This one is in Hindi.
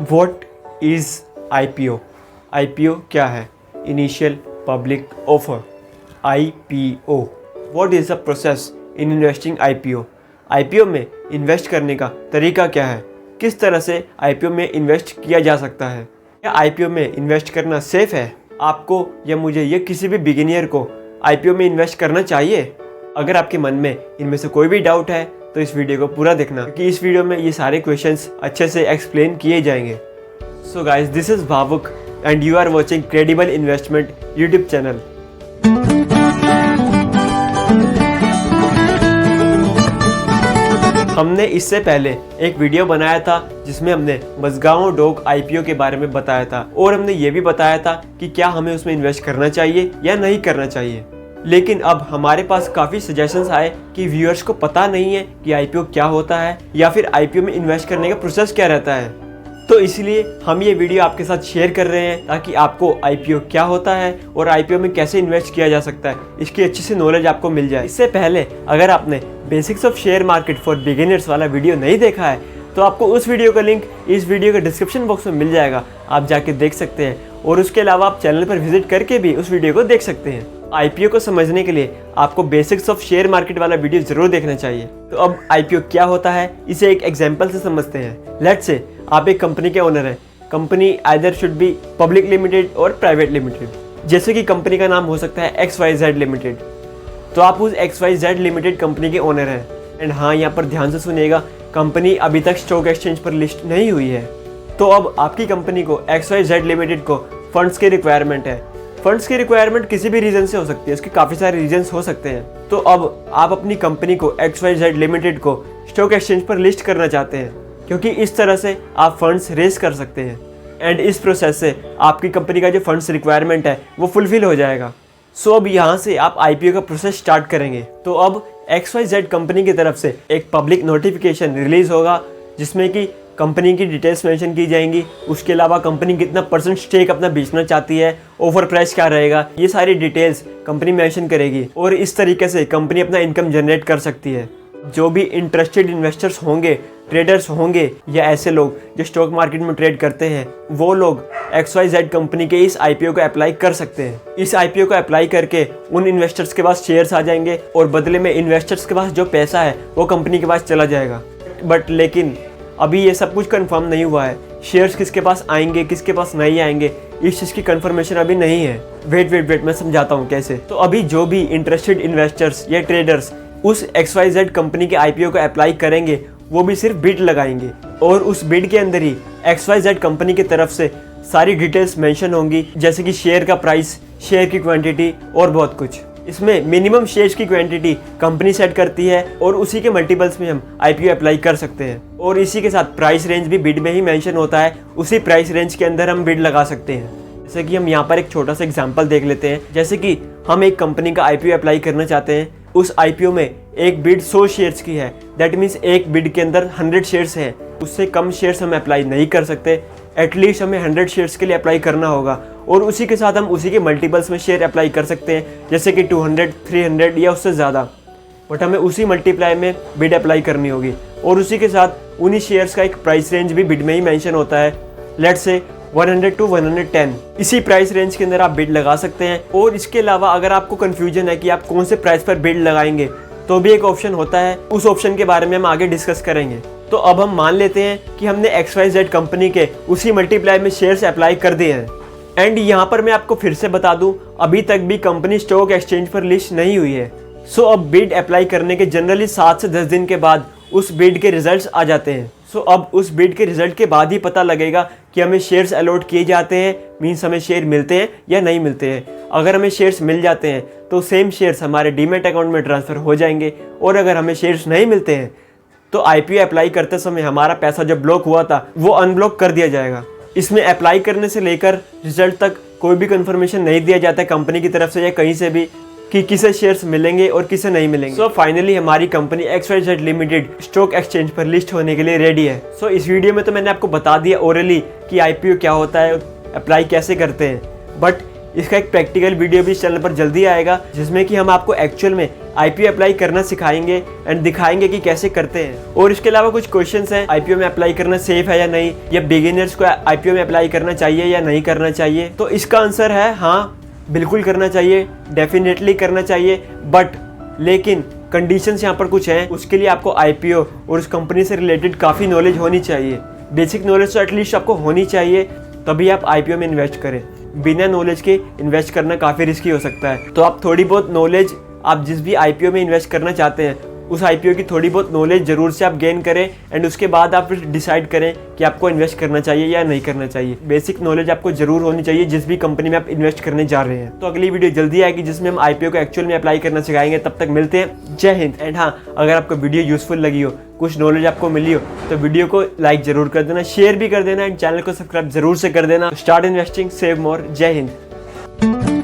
What is IPO? IPO क्या है? Initial Public Offer. IPO. What is the process in investing IPO? IPO में इन्वेस्ट करने का तरीका क्या है? किस तरह से IPO में इन्वेस्ट किया जा सकता है? क्या IPO में इन्वेस्ट करना सेफ है? आपको या मुझे या किसी भी बिगिनियर को IPO में इन्वेस्ट करना चाहिए? अगर आपके मन में इनमें से कोई भी डाउट है तो इस वीडियो को पूरा देखना, क्योंकि इस वीडियो में ये सारे क्वेश्चंस अच्छे से एक्सप्लेन किए जाएंगे। So guys, this is Bhavuk and you are watching credible investment YouTube channel. हमने इससे पहले एक वीडियो बनाया था जिसमें हमने मजगांव डॉग IPO के बारे में बताया था और हमने ये भी बताया था कि क्या हमें उसमें इन्वेस्ट करना चाहिए या नहीं करना चाहिए। लेकिन अब हमारे पास काफ़ी सजेशंस आए कि व्यूअर्स को पता नहीं है कि IPO क्या होता है या फिर IPO में इन्वेस्ट करने का प्रोसेस क्या रहता है। तो इसलिए हम ये वीडियो आपके साथ शेयर कर रहे हैं ताकि आपको IPO क्या होता है और IPO में कैसे इन्वेस्ट किया जा सकता है, इसकी अच्छी सी नॉलेज आपको मिल जाए। इससे पहले अगर आपने basics of share market for beginners वाला वीडियो नहीं देखा है तो आपको उस वीडियो का लिंक इस वीडियो के डिस्क्रिप्शन बॉक्स में मिल जाएगा, आप जाके देख सकते हैं। और उसके अलावा आप चैनल पर विजिट करके भी उस वीडियो को देख सकते हैं। IPO को समझने के लिए आपको बेसिक्स ऑफ शेयर मार्केट वाला वीडियो जरूर देखना चाहिए। तो अब IPO क्या होता है इसे एक एग्जांपल से समझते हैं। लेट्स से आप एक कंपनी के ओनर हैं। Company either should be public limited और प्राइवेट लिमिटेड। जैसे कि कंपनी का नाम हो सकता है XYZ लिमिटेड। तो आप उस XYZ लिमिटेड कंपनी के ओनर हैं। एंड हाँ, यहाँ पर ध्यान से सुनिएगा, कंपनी अभी तक स्टॉक एक्सचेंज पर लिस्ट नहीं हुई है। तो अब आपकी कंपनी को XYZ लिमिटेड को फंड्स की रिक्वायरमेंट है। फंड्स की रिक्वायरमेंट किसी भी रीजन से हो सकती है, इसके काफ़ी सारे रीजंस हो सकते हैं। तो अब आप अपनी कंपनी को XYZ लिमिटेड को स्टॉक एक्सचेंज पर लिस्ट करना चाहते हैं, क्योंकि इस तरह से आप फंड्स रेज कर सकते हैं। एंड इस प्रोसेस से आपकी कंपनी का जो फंड्स रिक्वायरमेंट है वो फुलफिल हो जाएगा। सो अब यहाँ से आप IPO का प्रोसेस स्टार्ट करेंगे। तो अब XYZ कंपनी की तरफ से एक पब्लिक नोटिफिकेशन रिलीज होगा जिसमें कि कंपनी की डिटेल्स मेंशन की जाएंगी। उसके अलावा कंपनी कितना % स्टेक अपना बेचना चाहती है, ऑफर प्राइस क्या रहेगा, ये सारी डिटेल्स कंपनी मेंशन करेगी। और इस तरीके से कंपनी अपना इनकम जनरेट कर सकती है। जो भी इंटरेस्टेड इन्वेस्टर्स होंगे, ट्रेडर्स होंगे या ऐसे लोग जो स्टॉक मार्केट में ट्रेड करते हैं, वो लोग XYZ कंपनी के इस IPO को अप्लाई कर सकते हैं। इस IPO को अप्लाई करके उन इन्वेस्टर्स के पास शेयर्स आ जाएंगे और बदले में इन्वेस्टर्स के पास जो पैसा है वो कंपनी के पास चला जाएगा। बट लेकिन अभी ये सब कुछ कंफर्म नहीं हुआ है। शेयर्स किसके पास आएंगे, किसके पास नहीं आएंगे, इस चीज़ की कंफर्मेशन अभी नहीं है। वेट मैं समझाता हूँ कैसे। तो अभी जो भी इंटरेस्टेड इन्वेस्टर्स या ट्रेडर्स उस XYZ कंपनी के IPO को अप्लाई करेंगे वो भी सिर्फ बिड लगाएंगे और उस बिड के अंदर ही XYZ कंपनी की तरफ से सारी डिटेल्स मेंशन होंगी, जैसे कि शेयर का प्राइस, शेयर की क्वांटिटी और बहुत कुछ। इसमें मिनिमम शेयर्स की क्वांटिटी कंपनी सेट करती है और उसी के मल्टीपल्स में हम IPO अप्लाई कर सकते हैं। और इसी के साथ प्राइस रेंज भी बिड में ही मेंशन होता है, उसी प्राइस रेंज के अंदर हम बिड लगा सकते हैं। जैसे कि हम यहाँ पर एक छोटा सा एग्जांपल देख लेते हैं। जैसे कि हम एक कंपनी का IPO अप्लाई करना चाहते हैं। उस IPO में एक बिड 100 शेयर्स की है, दैट मीन्स एक बिड के अंदर 100 शेयर्स हैं। उससे कम शेयर्स हम अप्लाई नहीं कर सकते। एटलीस्ट हमें 100 शेयर्स के लिए अप्लाई करना होगा और उसी के साथ हम उसी के मल्टीपल्स में शेयर अप्लाई कर सकते हैं, जैसे कि 200, 300 या उससे ज़्यादा। बट हमें उसी मल्टीप्लाई में बिड अप्लाई करनी होगी और उसी के साथ उन्हीं शेयर्स का एक प्राइस रेंज भी बिड में ही मेंशन होता है। लेट्स से 100 to 110, इसी प्राइस रेंज के अंदर आप बिड लगा सकते हैं। और इसके अलावा अगर आपको कन्फ्यूजन है कि आप कौन से प्राइस पर बिड लगाएंगे तो भी एक ऑप्शन होता है, उस ऑप्शन के बारे में हम आगे डिस्कस करेंगे। तो अब हम मान लेते हैं कि हमने XYZ कंपनी के उसी मल्टीप्लाई में शेयर्स अप्लाई कर दिए हैं। एंड यहाँ पर मैं आपको फिर से बता दूं, अभी तक भी कंपनी स्टॉक एक्सचेंज पर लिस्ट नहीं हुई है। सो अब बिड अप्लाई करने के जनरली 7 से 10 दिन के बाद उस बिड के रिजल्ट्स आ जाते हैं। सो अब उस बिड के रिजल्ट के बाद ही पता लगेगा कि हमें शेयर्स अलॉट किए जाते हैं, मीन्स हमें शेयर मिलते हैं या नहीं मिलते हैं। अगर हमें शेयर्स मिल जाते हैं तो सेम शेयर्स हमारे डीमैट अकाउंट में ट्रांसफ़र हो जाएंगे। और अगर हमें शेयर्स नहीं मिलते हैं तो IPO अप्लाई करते समय हमारा पैसा जो ब्लॉक हुआ था वो अनब्लॉक कर दिया जाएगा। इसमें अप्लाई करने से लेकर रिजल्ट तक कोई भी कंफर्मेशन नहीं दिया जाता है कंपनी की तरफ से या कहीं से भी कि किसे शेयर्स मिलेंगे और किसे नहीं मिलेंगे। सो फाइनली हमारी company XYZ limited stock exchange पर लिस्ट होने के लिए रेडी है। सो इस वीडियो में तो मैंने आपको बता दिया ओरली कि IPO क्या होता है, अप्लाई कैसे करते हैं। बट इसका एक प्रैक्टिकल वीडियो भी इस चैनल पर जल्दी आएगा जिसमें कि हम आपको एक्चुअल में आईपीओ अप्लाई करना सिखाएंगे एंड दिखाएंगे कि कैसे करते हैं। और इसके अलावा कुछ क्वेश्चंस हैं, आईपीओ में अप्लाई करना सेफ है या नहीं, या बिगिनर्स को आईपीओ में अप्लाई करना चाहिए या नहीं करना चाहिए। तो इसका आंसर है हाँ, बिल्कुल करना चाहिए, डेफिनेटली करना चाहिए, बट लेकिन कंडीशंस यहाँ पर कुछ हैं। उसके लिए आपको आईपीओ और उस कंपनी से रिलेटेड काफ़ी नॉलेज होनी चाहिए। बेसिक नॉलेज तो एटलीस्ट आपको होनी चाहिए, तभी आप आईपीओ में इन्वेस्ट करें। बिना नॉलेज के इन्वेस्ट करना काफ़ी रिस्की हो सकता है। तो आप थोड़ी बहुत नॉलेज, आप जिस भी आईपीओ में इन्वेस्ट करना चाहते हैं उस आईपीओ की थोड़ी बहुत नॉलेज जरूर से आप गेन करें एंड उसके बाद आप फिर डिसाइड करें कि आपको इन्वेस्ट करना चाहिए या नहीं करना चाहिए। बेसिक नॉलेज आपको जरूर होनी चाहिए जिस भी कंपनी में आप इन्वेस्ट करने जा रहे हैं। तो अगली वीडियो जल्दी आएगी जिसमें हम आईपीओ को एक्चुअल में अप्लाई करना सिखाएंगे। तब तक मिलते हैं, जय हिंद। एंड हाँ, अगर आपको वीडियो यूजफुल लगी हो, कुछ नॉलेज आपको मिली हो, तो वीडियो को लाइक जरूर कर देना, शेयर भी कर देना एंड चैनल को सब्सक्राइब जरूर से कर देना। स्टार्ट इन्वेस्टिंग, सेव मोर। जय हिंद।